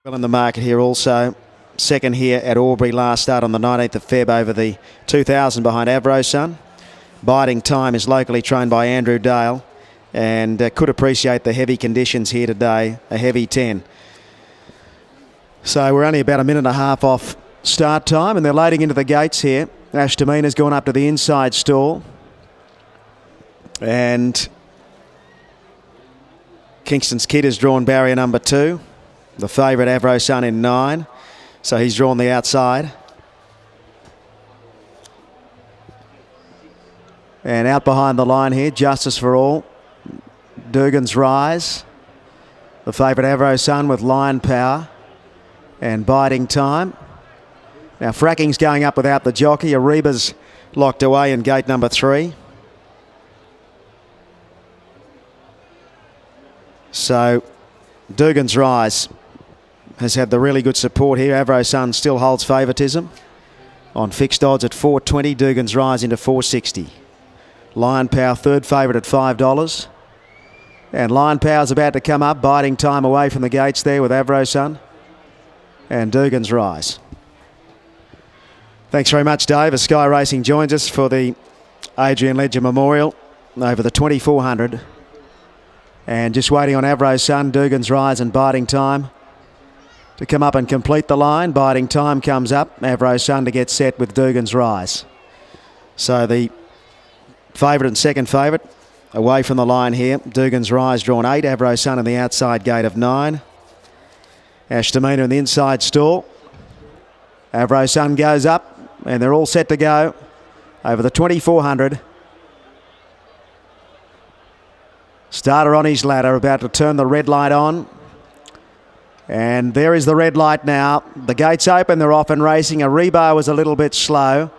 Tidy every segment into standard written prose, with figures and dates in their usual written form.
Well in the market here also. Second here at Albury last start on the 19th of Feb over the 2000 behind Avrosun. Biding Time is locally trained by Andrew Dale and could appreciate the heavy conditions here today, a heavy 10. So we're only about a minute and a half off start time and they're loading into the gates here. Ashtamina's gone up to the inside stall and Kingston's Kid has drawn barrier number 2. The favourite Avrosun in 9. So he's drawn the outside. And out behind the line here, Justiceforall, Dugan's Rise. The favourite Avrosun with Lion Power and Biding Time. Now Fracking's going up without the jockey. Ariba's locked away in gate number 3. So Dugan's Rise has had the really good support here. Avrosun still holds favouritism on fixed odds at $4.20. Dugan's Rise into $4.60. Lion Power third favourite at $5. And Lion Power's about to come up. Biding Time away from the gates there with Avrosun and Dugan's Rise. Thanks very much, Dave, as Sky Racing joins us for the Adrian Ledger Memorial over the 2400. And just waiting on Avrosun, Dugan's Rise and Biding Time to come up and complete the line. Biding Time comes up. Avrosun to get set with Dugan's Rise. So the favourite and second favourite away from the line here. Dugan's Rise drawn 8. Avrosun in the outside gate of 9. Ashtamina in the inside stall. Avrosun goes up and they're all set to go over the 2400. Starter on his ladder, about to turn the red light on. And there is the red light now. The gates open, they're off and racing. Ariba was a little bit slow.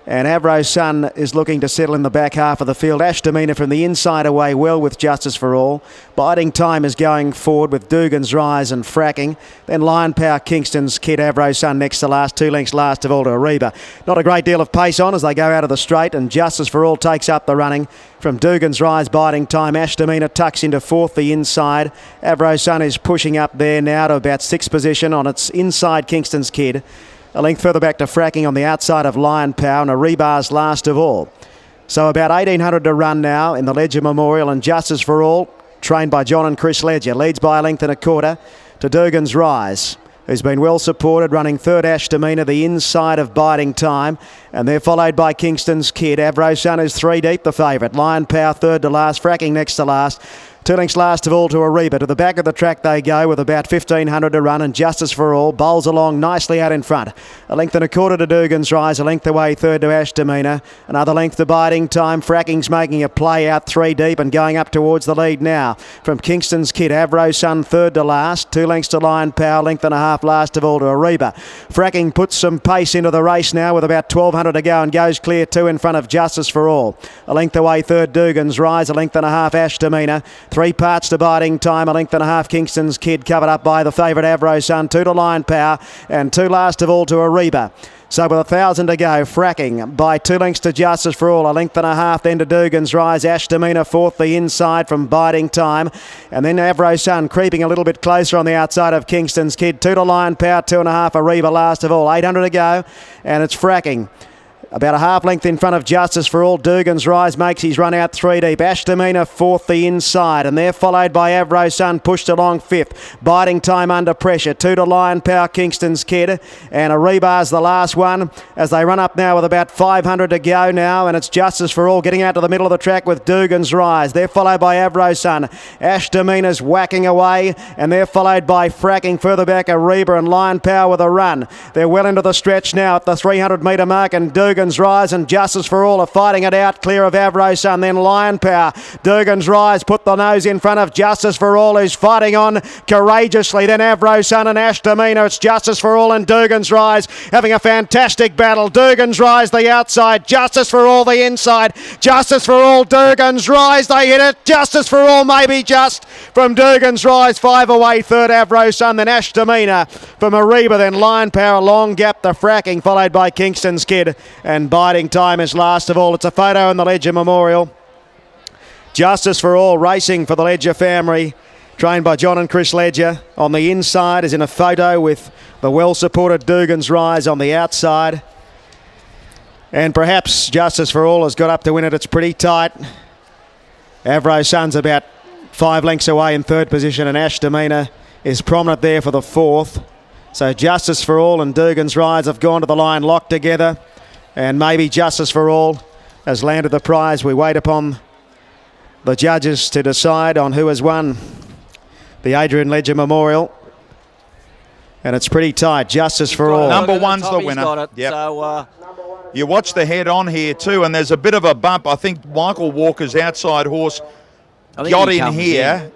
And Avrosun is looking to settle in the back half of the field. Ashtamina from the inside away well with Justiceforall. Biding Time is going forward with Dugan's Rise and Fracking. Then Lion Power, Kingston's Kid, Avrosun next to last. 2 lengths last of all to Ariba. Not a great deal of pace on as they go out of the straight. And Justiceforall takes up the running from Dugan's Rise, Biding Time. Ashtamina tucks into 4th the inside. Avrosun is pushing up there now to about 6th position on its inside Kingston's Kid. A length further back to Fracking on the outside of Lion Power and Ariba's last of all. So about 1800 to run now in the Ledger Memorial, and Justiceforall, trained by John and Chris Ledger, leads by a length and a quarter to Dugan's Rise, who's been well supported, running third Ashtamina, the inside of Biding Time, and they're followed by Kingston's Kid. Avrosun is 3 deep, the favourite. Lion Power third to last, Fracking next to last. 2 lengths last of all to Ariba. To the back of the track they go with about 1500 to run, and Justiceforall bowls along nicely out in front. A length and a quarter to Dugan's Rise, a length away third to Ashtamina. Another length to Biding Time. Fracking's making a play out 3 deep and going up towards the lead now. From Kingston's Kid, Avrosun third to last. 2 lengths to Lion Power, length and a half last of all to Ariba. Fracking puts some pace into the race now with about 1200 to go and goes clear 2 in front of Justiceforall. A length away third Dugan's Rise, a length and a half Ashtamina. 3 parts to Biding Time, a length and a half Kingston's Kid, covered up by the favourite Avrosun, 2 to Lion Power and 2 last of all to Ariba. So with 1,000 to go, Fracking by 2 lengths to Justiceforall, a length and a half then to Dugan's Rise. Ashtamina 4th the inside from Biding Time, and then Avrosun creeping a little bit closer on the outside of Kingston's Kid. 2 to Lion Power, 2 and a half Ariba last of all. 800 to go and it's Fracking about a half length in front of Justiceforall. Dugan's Rise makes his run out 3 deep. Ashtamina 4th the inside, and they're followed by Avrosun, pushed along 5th. Biding Time under pressure. 2 to Lion Power, Kingston's Kid, and Ariba's the last one as they run up now with about 500 to go now, and it's Justiceforall getting out to the middle of the track with Dugan's Rise. They're followed by Avrosun. Ashtamina's whacking away, and they're followed by Fracking further back. Ariba and Lion Power with a run. They're well into the stretch now at the 300 metre mark, and Dugan's Rise and Justiceforall are fighting it out clear of Avrosun. Then Lion Power. Dugan's Rise put the nose in front of Justiceforall, who's fighting on courageously. Then Avrosun and Ashtamina. It's Justiceforall and Dugan's Rise having a fantastic battle. Dugan's Rise the outside, Justiceforall the inside. Justiceforall, Dugan's Rise, they hit it. Justiceforall maybe just from Dugan's Rise. 5 away third Avrosun, then Ashtamina from Ariba, then Lion Power, long gap to Fracking, followed by Kingston's Kid. And Biding Time is last of all. It's a photo in the Ledger Memorial. Justiceforall racing for the Ledger family. trained by John and Chris Ledger. On the inside is in a photo with the well-supported Dugan's Rise on the outside. And perhaps Justiceforall has got up to win it. It's pretty tight. Avro Sun's about 5 lengths away in third position, and Ash Demeanor is prominent there for the fourth. So Justiceforall and Dugan's Rise have gone to the line locked together, and maybe Justiceforall has landed the prize. We wait upon the judges to decide on who has won the Adrian Ledger Memorial. And it's pretty tight. Justiceforall. Number one's the winner. Got it. Yep. So, You watch the head on here too, and there's a bit of a bump. I think Michael Walker's outside horse got in here.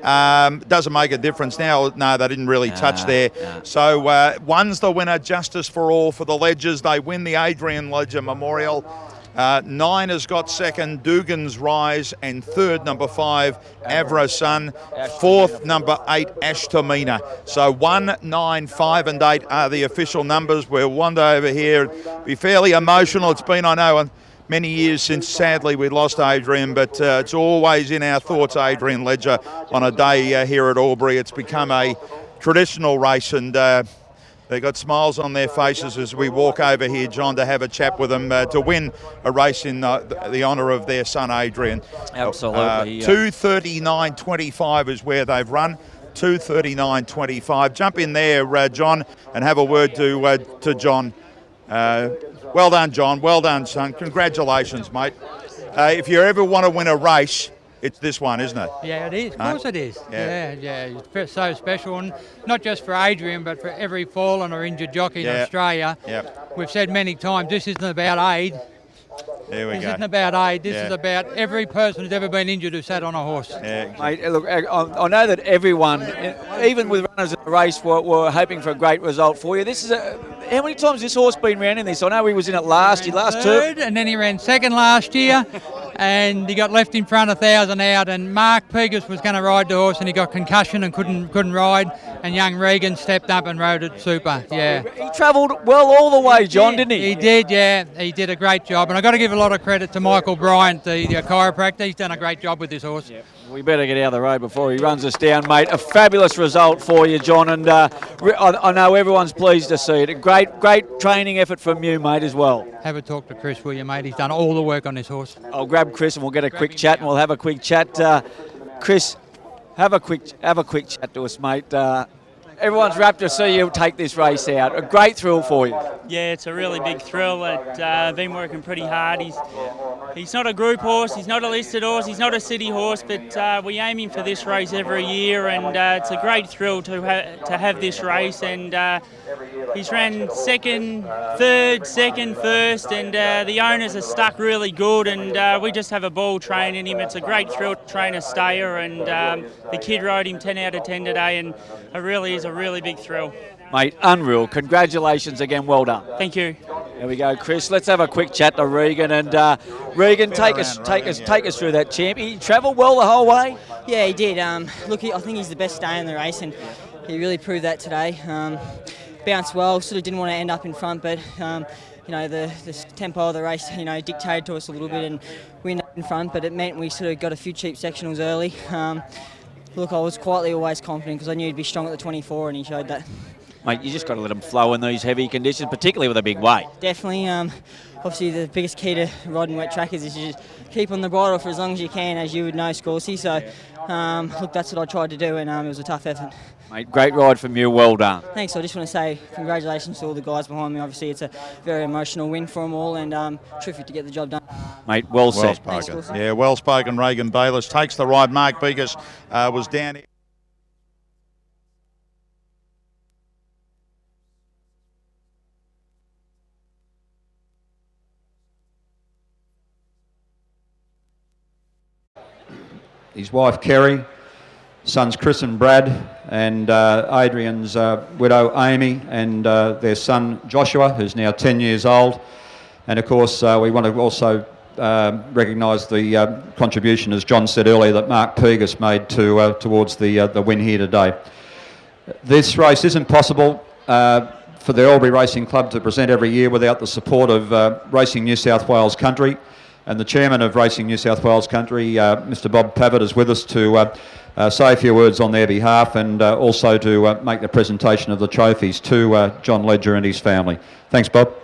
Doesn't make a difference now. No, they didn't really touch there. No. So one's the winner, Justiceforall for the Ledgers. They win the Adrian Ledger Memorial. 9 has got second, Dugan's Rise, and third, number 5, Avro Sun. Fourth, number 8, Ash Demeanor. So 1, 9, 5 and 8 are the official numbers. We'll wander over here. Be fairly emotional. It's been, I know, many years since, sadly, we lost Adrian, but it's always in our thoughts, Adrian Ledger, on a day here at Albury. It's become a traditional race, and they've got smiles on their faces as we walk over here, John, to have a chat with them to win a race in the honour of their son, Adrian. Absolutely. 2:39.25 is where they've run. 2:39.25. Jump in there, John, and have a word to John. Well done, John. Well done, son. Congratulations, mate. If you ever want to win a race, it's this one, isn't it? Yeah, it is. Of course it is. Yeah. It's so special, and not just for Adrian, but for every fallen or injured jockey in Australia. Yep. We've said many times, this isn't about aid. There we go. This isn't about aid. This is about every person who's ever been injured who sat on a horse. Yeah. Mate, look, I know that everyone, even with runners in the race, were hoping for a great result for you. This is how many times has this horse been round in this? I know he was in it last third, and then he ran second last year, and he got left in front 1,000 out. And Mark Pegas was going to ride the horse, and he got concussion and couldn't ride. And young Regan stepped up and rode it super. Yeah, He travelled well all the way, John, didn't he? He did. Yeah, he did a great job, and I got to give a lot of credit to Michael Bryant, the chiropractor. He's done a great job with this horse. Yeah. We better get out of the road before he runs us down, mate. A fabulous result for you, John, and I know everyone's pleased to see it. A great training effort from you, mate, as well. Have a talk to Chris, will you, mate? He's done all the work on this horse. I'll grab Chris and we'll get a quick chat, and we'll have a quick chat. Chris, have a quick chat to us, mate. Everyone's rapt to see you take this race out. A great thrill for you. Yeah, it's a really big thrill. I've been working pretty hard. He's not a group horse, he's not a listed horse, he's not a city horse, but we aim him for this race every year, and it's a great thrill to have this race. And he's ran second, third, second, first, and the owners are stuck really good, and we just have a ball training him. It's a great thrill to train a stayer, and the kid rode him 10 out of 10 today, and it really is a really big thrill. Mate, unreal. Congratulations again. Well done. Thank you. There we go, Chris. Let's have a quick chat to Regan, and Regan, take us through that champ. He travelled well the whole way. Yeah, he did. Look, I think he's the best stayer in the race, and he really proved that today. Bounced well. Sort of didn't want to end up in front, but the tempo of the race, dictated to us a little bit, and we ended up in front. But it meant we sort of got a few cheap sectionals early. Look, I was quietly always confident because I knew he'd be strong at the 24, and he showed that. Mate, you just got to let him flow in these heavy conditions, particularly with a big weight. Definitely. Obviously, the biggest key to riding wet trackers is you just keep on the bridle for as long as you can, as you would know, Scorsese. So, look, that's what I tried to do, and it was a tough effort. Mate, great ride from you. Well done. Thanks. I just want to say congratulations to all the guys behind me. Obviously, it's a very emotional win for them all, and terrific to get the job done. Mate, well said. Spoken. Yeah, well spoken. Regan Bayliss takes the ride. Mark Begas was down here. His wife Kerry, sons Chris and Brad, and Adrian's widow Amy, and their son Joshua, who's now 10 years old. And of course, we want to also recognise the contribution, as John said earlier, that Mark Pegas made towards the win here today. This race isn't possible for the Albury Racing Club to present every year without the support of Racing New South Wales Country. And the Chairman of Racing New South Wales Country, Mr Bob Pavitt, is with us to say a few words on their behalf and also to make the presentation of the trophies to John Ledger and his family. Thanks, Bob.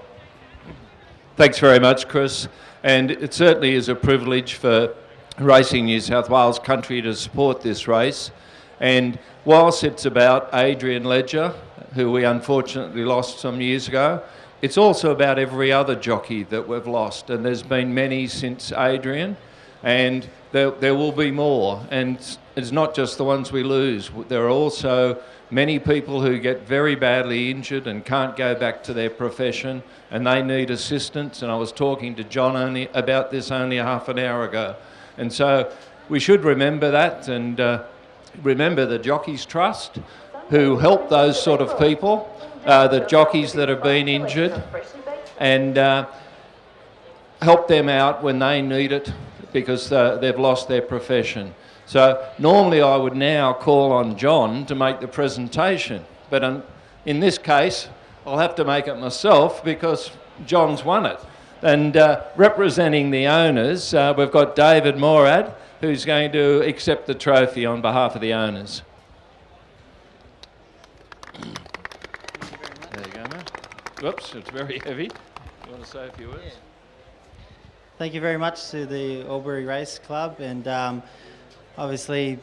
Thanks very much, Chris. And it certainly is a privilege for Racing New South Wales Country to support this race. And whilst it's about Adrian Ledger, who we unfortunately lost some years ago, it's also about every other jockey that we've lost. And there's been many since Adrian, and there will be more. And it's not just the ones we lose. There are also many people who get very badly injured and can't go back to their profession, and they need assistance. And I was talking to John about this only half an hour ago. And so we should remember that, and remember the Jockeys Trust, who help those sort of people, the jockeys that have been injured, and help them out when they need it because they've lost their profession. So normally I would now call on John to make the presentation, but in this case I'll have to make it myself because John's won it. And representing the owners, we've got David Morad, who's going to accept the trophy on behalf of the owners. There you go, mate. Whoops, it's very heavy. You want to say a few words? Yeah. Thank you very much to the Albury Race Club, and obviously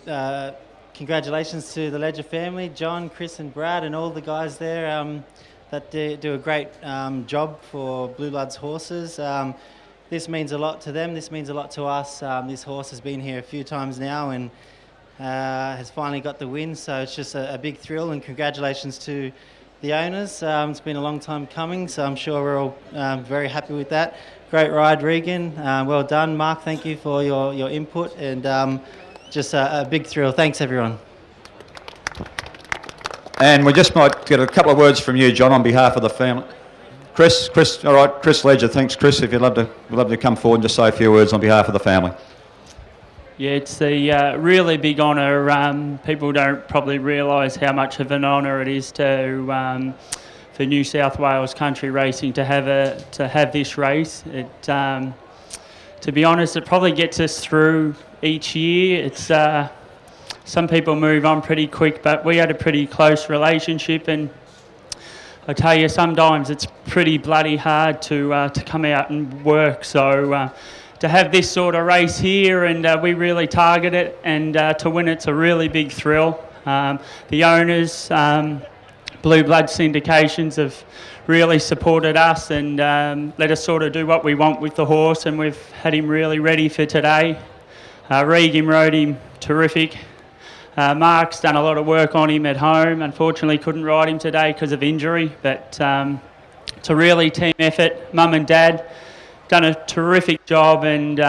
congratulations to the Ledger family, John, Chris and Brad and all the guys there that do a great job for Blue Bloods horses. This means a lot to them, this means a lot to us. This horse has been here a few times now and has finally got the win, so it's just a big thrill, and congratulations to the owners. It's been a long time coming, so I'm sure we're all very happy with that. Great ride, Regan. Well done, Mark. Thank you for your input, and just a big thrill. Thanks, everyone. And we just might get a couple of words from you, John, on behalf of the family. Chris, all right, Chris Ledger. Thanks, Chris. If you'd love to come forward and just say a few words on behalf of the family. Yeah, it's a really big honour. People don't probably realise how much of an honour it is to for New South Wales Country Racing to have this race. To be honest, it probably gets us through each year. It's some people move on pretty quick, but we had a pretty close relationship, and I tell you, sometimes it's pretty bloody hard to come out and work. So to have this sort of race here, and we really target it, and to win it's a really big thrill. The owners, Blue Blood Syndications, have really supported us and let us sort of do what we want with the horse, and we've had him really ready for today. Regan rode him terrific. Mark's done a lot of work on him at home. Unfortunately couldn't ride him today because of injury, but it's a really team effort. Mum and Dad done a terrific job, and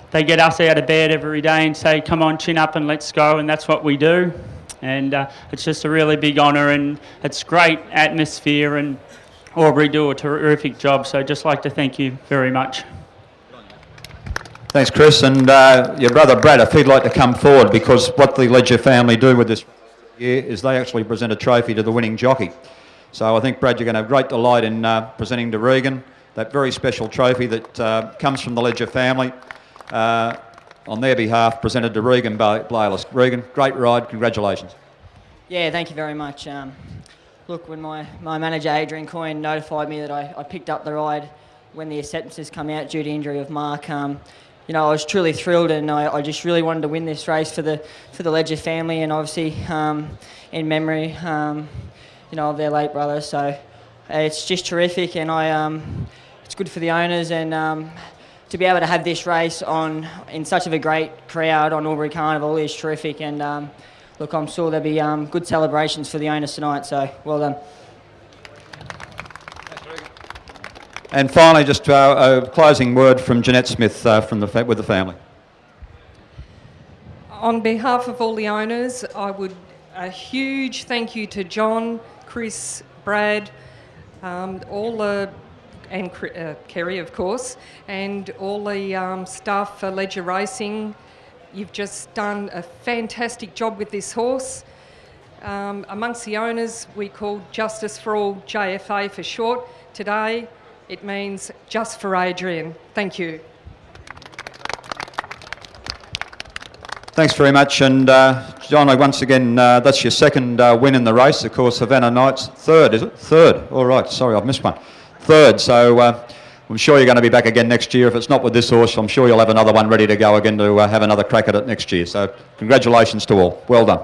they get us out of bed every day and say, come on, chin up and let's go, and that's what we do. And it's just a really big honour, and it's great atmosphere, and Albury do a terrific job, so I'd just like to thank you very much. Thanks, Chris. And your brother Brad, if he'd like to come forward, because what the Ledger family do with this year is they actually present a trophy to the winning jockey. So I think, Brad, you're going to have great delight in presenting to Regan that very special trophy that comes from the Ledger family. On their behalf, presented to Regan Blayless. Regan, great ride. Congratulations. Yeah, thank you very much. Look, when my manager, Adrian Coyne, notified me that I picked up the ride when the acceptances come out due to injury of Mark, you know, I was truly thrilled, and I just really wanted to win this race for the Ledger family, and obviously in memory, you know, of their late brother. So it's just terrific, and it's good for the owners, and to be able to have this race in such of a great crowd on Albury Carnival is terrific. And look, I'm sure there'll be good celebrations for the owners tonight. So well done. And finally, just a closing word from Jeanette Smith with the family. On behalf of all the owners, a huge thank you to John, Chris, Brad, and Kerry, of course, and all the staff for Ledger Racing. You've just done a fantastic job with this horse. Amongst the owners, we called Justiceforall, JFA for short. Today, it means Just for Adrian. Thank you. Thanks very much. And John, once again, that's your second win in the race. Of course, Havana Nights, third, is it? Third. All right. Sorry, I've missed one. Third. So I'm sure you're going to be back again next year. If it's not with this horse, I'm sure you'll have another one ready to go again to have another crack at it next year. So congratulations to all. Well done.